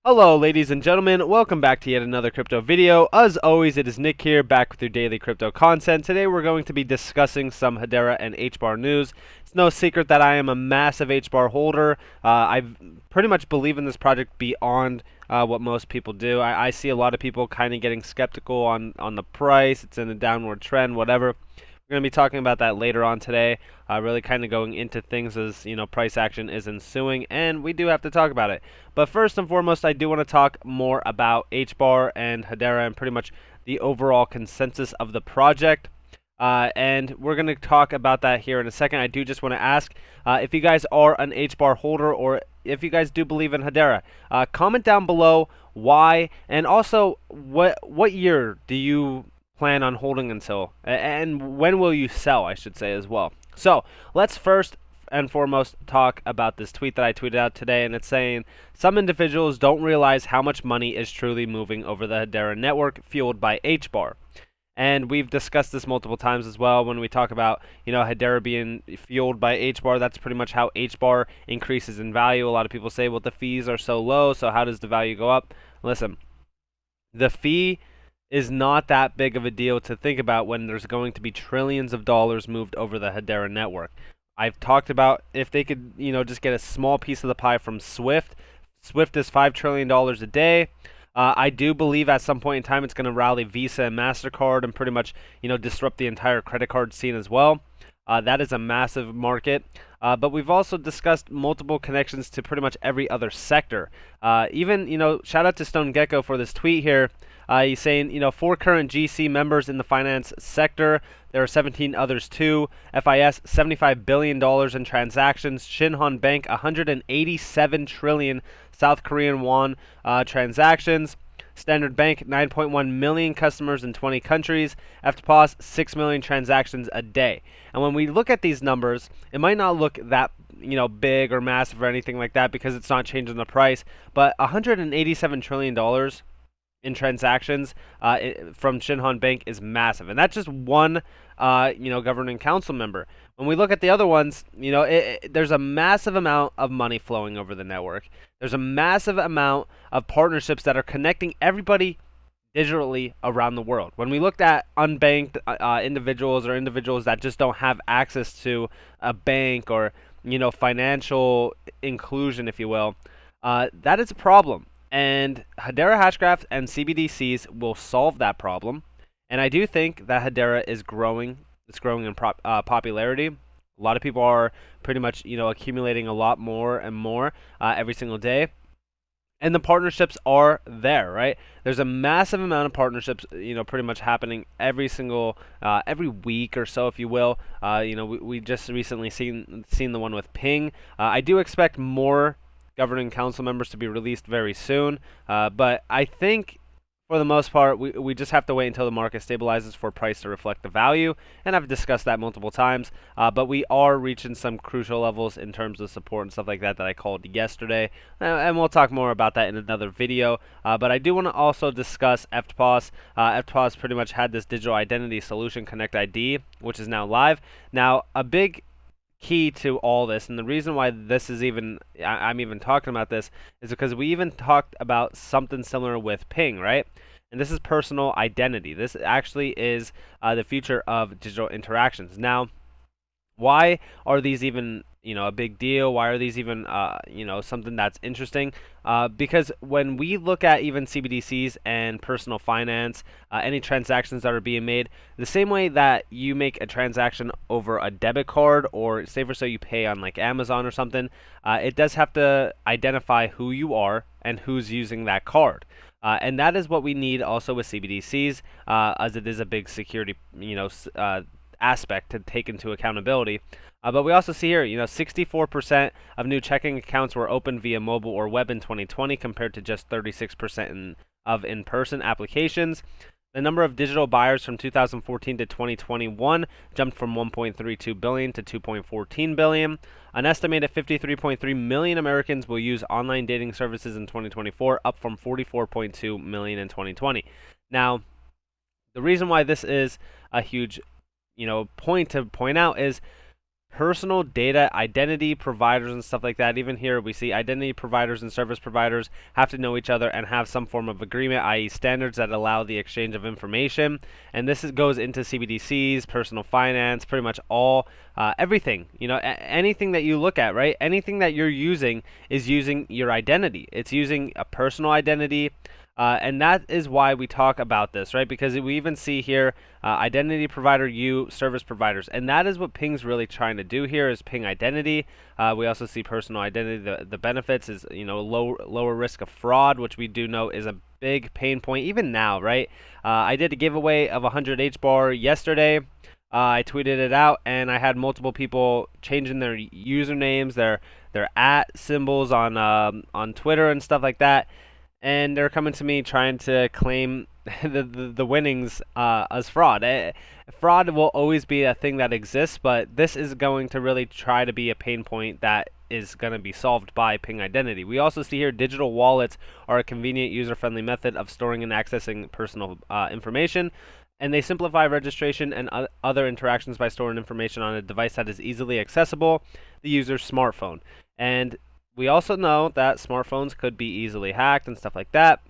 Hello ladies and gentlemen, welcome back to yet another crypto video. As always, it is Nick here, back with your daily crypto content. Today we're going to be discussing some Hedera and Hbar news. It's no secret that I am a massive Hbar holder. I pretty much believe in this project beyond what most people do. I see a lot of people kind of getting skeptical on the price. It's in a downward trend, whatever. We're going to be talking about that later on today, really kind of going into things as, price action is ensuing, and we do have to talk about it. But first and foremost, I do want to talk more about Hbar and Hedera and pretty much the overall consensus of the project. And we're going to talk about that here in a second. I do just want to ask if you guys are an Hbar holder or if you guys do believe in Hedera. Comment down below why, and also what year do you plan on holding until, and when will you sell, I should say, as well. So let's first and foremost talk about this tweet that I tweeted out today, and it's saying some individuals don't realize how much money is truly moving over the Hedera network fueled by Hbar. And we've discussed this multiple times as well when we talk about, Hedera being fueled by Hbar. That's pretty much how Hbar increases in value. A lot of people say, well, the fees are so low, so how does the value go up? Listen, the fee is not that big of a deal to think about when there's going to be trillions of dollars moved over the Hedera network. I've talked about if they could, just get a small piece of the pie from Swift. Swift is $5 trillion a day. I do believe at some point in time it's going to rally Visa and MasterCard and pretty much, disrupt the entire credit card scene as well. That is a massive market. But we've also discussed multiple connections to pretty much every other sector. Even, shout out to Stone Gecko for this tweet here. He's saying, 4 current GC members in the finance sector. There are 17 others too. FIS, $75 billion in transactions. Shinhan Bank, 187 trillion South Korean won transactions. Standard Bank, 9.1 million customers in 20 countries. Eftpos, 6 million transactions a day. And when we look at these numbers, it might not look that big or massive or anything like that because it's not changing the price. But $187 trillion in transactions from Shinhan Bank is massive, and that's just one governing council member. When we look at the other ones, there's a massive amount of money flowing over the network. There's a massive amount of partnerships that are connecting everybody digitally around the world. When we looked at unbanked individuals or individuals that just don't have access to a bank or financial inclusion, if you will, that is a problem. And Hedera Hashgraph and CBDCs will solve that problem. And I do think that Hedera is growing. It's growing in popularity. A lot of people are pretty much, accumulating a lot more and more every single day. And the partnerships are there, right? There's a massive amount of partnerships, pretty much happening every week or so, if you will. We just recently seen the one with Ping. I do expect more governing council members to be released very soon. But I think for the most part, we just have to wait until the market stabilizes for price to reflect the value. And I've discussed that multiple times. But we are reaching some crucial levels in terms of support and stuff like that I called yesterday. And we'll talk more about that in another video. But I do want to also discuss Eftpos. Eftpos pretty much had this digital identity solution, Connect ID, which is now live. Now, a big key to all this, and the reason why this is I'm even talking about this, is because we even talked about something similar with Ping, right? And this is personal identity. This actually is the future of digital interactions. Now, why are these even a big deal? Why are these even something that's interesting? Because when we look at even CBDCs and personal finance, any transactions that are being made, the same way that you make a transaction over a debit card, or say for so you pay on like Amazon or something, it does have to identify who you are and who's using that card. And that is what we need also with CBDCs, as it is a big security aspect to take into accountability. But we also see here, 64% of new checking accounts were opened via mobile or web in 2020 compared to just 36% of in-person applications. The number of digital buyers from 2014 to 2021 jumped from 1.32 billion to 2.14 billion. An estimated 53.3 million Americans will use online dating services in 2024, up from 44.2 million in 2020. Now, the reason why this is a huge point to point out is personal data identity providers and stuff like that. Even here we see identity providers and service providers have to know each other and have some form of agreement, i.e. standards that allow the exchange of information. And this goes into CBDCs, personal finance, pretty much all everything. Anything that you look at, right? Anything that you're using is using your identity. It's using a personal identity. And that is why we talk about this, right? Because we even see here identity provider, service providers, and that is what Ping's really trying to do here is Ping identity. We also see personal identity. The benefits is lower risk of fraud, which we do know is a big pain point even now, right? I did a giveaway of 100 Hbar yesterday. I tweeted it out, and I had multiple people changing their usernames, their at symbols on Twitter and stuff like that. And they're coming to me trying to claim the winnings as fraud. Fraud will always be a thing that exists, but this is going to really try to be a pain point that is going to be solved by Ping identity. We also see here digital wallets are a convenient, user-friendly method of storing and accessing personal information, and they simplify registration and other interactions by storing information on a device that is easily accessible, the user's smartphone. And we also know that smartphones could be easily hacked and stuff like that.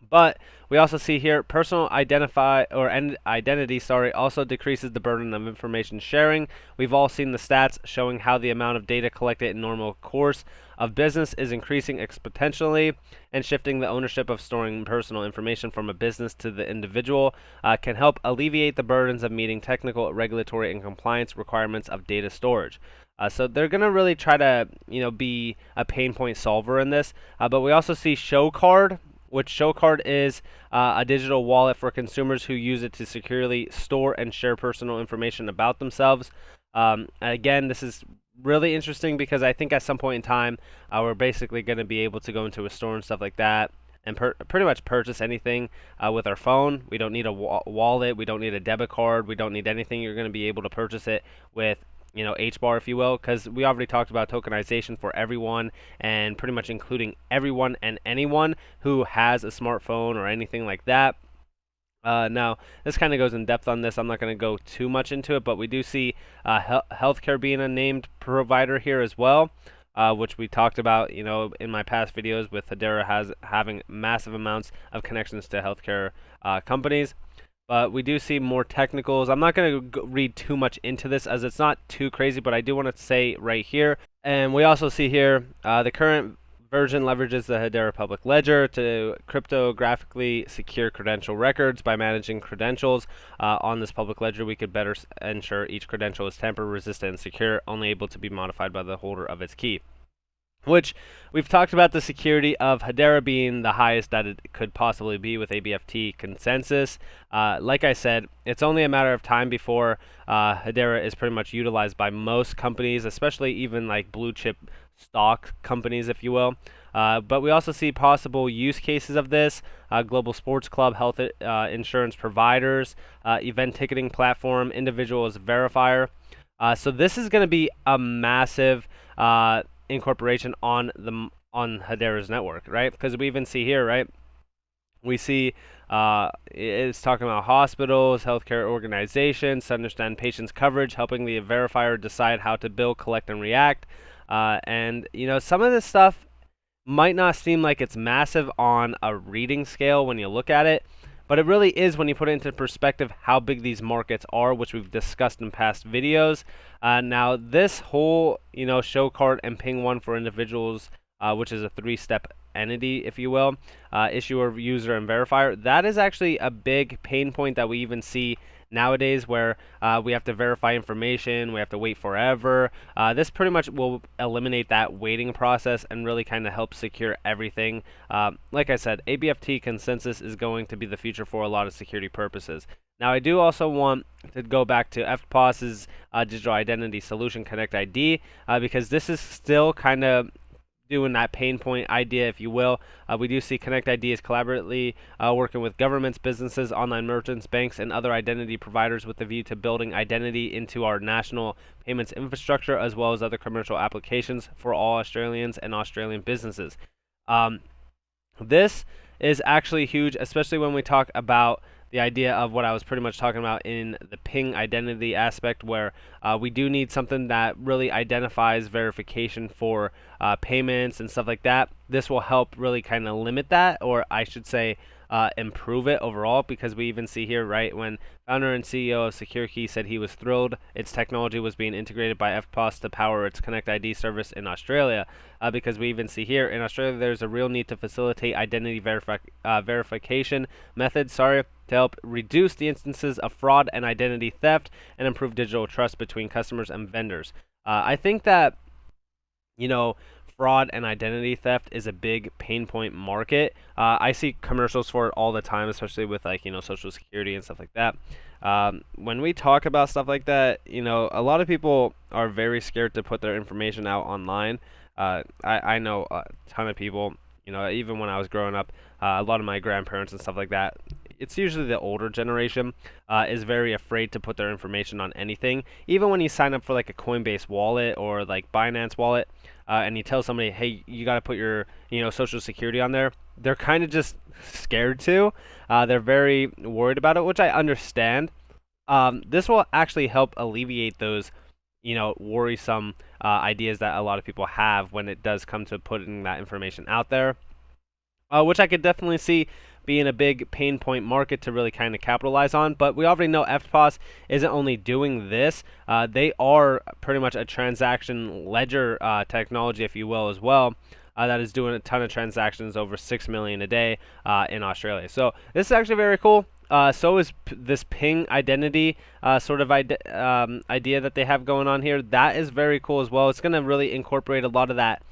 But we also see here personal identity also decreases the burden of information sharing. We've all seen the stats showing how the amount of data collected in normal course of business is increasing exponentially, and shifting the ownership of storing personal information from a business to the individual can help alleviate the burdens of meeting technical, regulatory, and compliance requirements of data storage. So they're going to really try to be a pain point solver in this. But we also see ShowCard, which ShowCard is a digital wallet for consumers who use it to securely store and share personal information about themselves. Again, this is really interesting because I think at some point in time, we're basically going to be able to go into a store and stuff like that and pretty much purchase anything with our phone. We don't need a wallet. We don't need a debit card. We don't need anything. You're going to be able to purchase it with Hbar, if you will, because we already talked about tokenization for everyone, and pretty much including everyone and anyone who has a smartphone or anything like that. Now, this kind of goes in depth on this. I'm not going to go too much into it, but we do see healthcare being a named provider here as well, which we talked about, in my past videos with Hedera having massive amounts of connections to healthcare companies. But we do see more technicals. I'm not going to read too much into this as it's not too crazy, but I do want to say right here. And we also see here the current version leverages the Hedera public ledger to cryptographically secure credential records. By managing credentials on this public ledger, we could better ensure each credential is tamper-resistant and secure, only able to be modified by the holder of its key. Which we've talked about the security of Hedera being the highest that it could possibly be with ABFT consensus. Like I said, it's only a matter of time before Hedera is pretty much utilized by most companies, especially even like blue chip stock companies, if you will. But we also see possible use cases of this: global sports club, health insurance providers, event ticketing platform, individual as verifier. So this is going to be a massive incorporation on Hedera's network, right? Because we even see here, right? We see it's talking about hospitals, healthcare organizations to understand patients' coverage, helping the verifier decide how to bill, collect, and react. And some of this stuff might not seem like it's massive on a reading scale when you look at it, but it really is when you put it into perspective how big these markets are, which we've discussed in past videos. Now, this whole, ShowCard and Ping One for individuals, which is a 3-step entity, if you will, issuer, user, and verifier, that is actually a big pain point that we even see nowadays, where we have to verify information, we have to wait forever. This pretty much will eliminate that waiting process and really kind of help secure everything. Like I said, ABFT consensus is going to be the future for a lot of security purposes. Now, I do also want to go back to Eftpos's digital identity solution, Connect ID, because this is still kind of doing that pain point idea, if you will. We do see Connect ID is collaboratively working with governments, businesses, online merchants, banks, and other identity providers with the view to building identity into our national payments infrastructure, as well as other commercial applications for all Australians and Australian businesses. This is actually huge, especially when we talk about the idea of what I was pretty much talking about in the ping identity aspect, where we do need something that really identifies verification for payments and stuff like that. This will help really kind of limit that, or I should say improve it overall, because we even see here, right, when founder and CEO of SecureKey said he was thrilled its technology was being integrated by Eftpos to power its Connect ID service in Australia, because we even see here in Australia there's a real need to facilitate identity verification methods, to help reduce the instances of fraud and identity theft and improve digital trust between customers and vendors. I think that, you know, fraud and identity theft is a big pain point market. I see commercials for it all the time, especially with like, Social Security and stuff like that. When we talk about stuff like that, a lot of people are very scared to put their information out online. I know a ton of people, even when I was growing up, a lot of my grandparents and stuff like that, it's usually the older generation, is very afraid to put their information on anything. Even when you sign up for like a Coinbase wallet or like Binance wallet, and you tell somebody, hey, you got to put your Social Security on there, they're kind of just scared to. They're very worried about it, which I understand. This will actually help alleviate those worrisome ideas that a lot of people have when it does come to putting that information out there, which I could definitely see being a big pain point market to really kind of capitalize on. But we already know Eftpos isn't only doing this, they are pretty much a transaction ledger technology, if you will, as well, that is doing a ton of transactions, over 6 million a day in Australia. So this is actually very cool. So is this ping identity sort of idea that they have going on here. That is very cool as well. It's going to really incorporate a lot of that,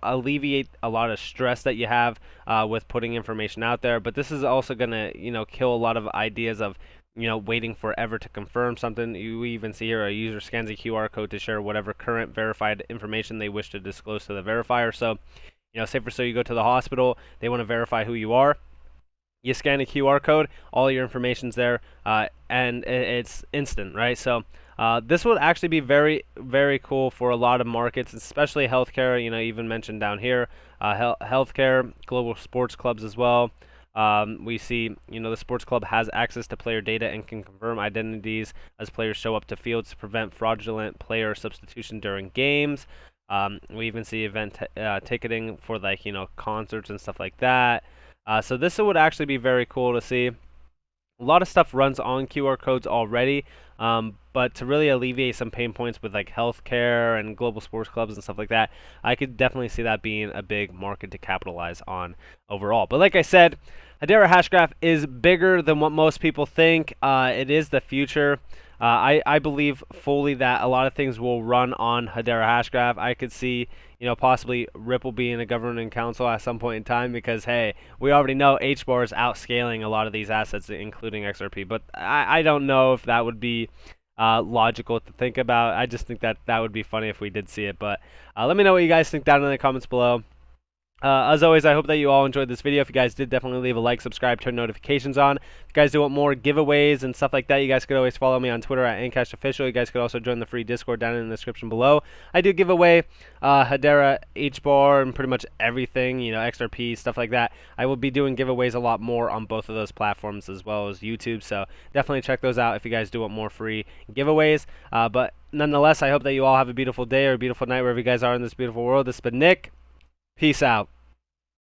alleviate a lot of stress that you have with putting information out there. But this is also going to, kill a lot of ideas of, waiting forever to confirm something. You even see here a user scans a QR code to share whatever current verified information they wish to disclose to the verifier. So, say for so you go to the hospital, they want to verify who you are. You scan a QR code, all your information's there, and it's instant, right? So this would actually be very, very cool for a lot of markets, especially healthcare. Even mentioned down here, healthcare, global sports clubs as well. We see, the sports club has access to player data and can confirm identities as players show up to fields to prevent fraudulent player substitution during games. We even see event ticketing for like, concerts and stuff like that. So this would actually be very cool to see. A lot of stuff runs on QR codes already, but to really alleviate some pain points with like healthcare and global sports clubs and stuff like that, I could definitely see that being a big market to capitalize on overall. But like I said, Hedera Hashgraph is bigger than what most people think. It is the future. I believe fully that a lot of things will run on Hedera Hashgraph. I could see, possibly Ripple being a governing council at some point in time, because, hey, we already know Hbar is outscaling a lot of these assets, including XRP. But I don't know if that would be logical to think about. I just think that that would be funny if we did see it. But let me know what you guys think down in the comments below. As always, I hope that you all enjoyed this video. If you guys did, definitely leave a like, subscribe, turn notifications on. If you guys do want more giveaways and stuff like that, you guys could always follow me on Twitter at NCashOfficial. You guys could also join the free Discord down in the description below. I do give away Hedera, Hbar, and pretty much everything, XRP, stuff like that. I will be doing giveaways a lot more on both of those platforms as well as YouTube, so definitely check those out if you guys do want more free giveaways. But nonetheless, I hope that you all have a beautiful day or a beautiful night wherever you guys are in this beautiful world. This has been Nick. Peace out.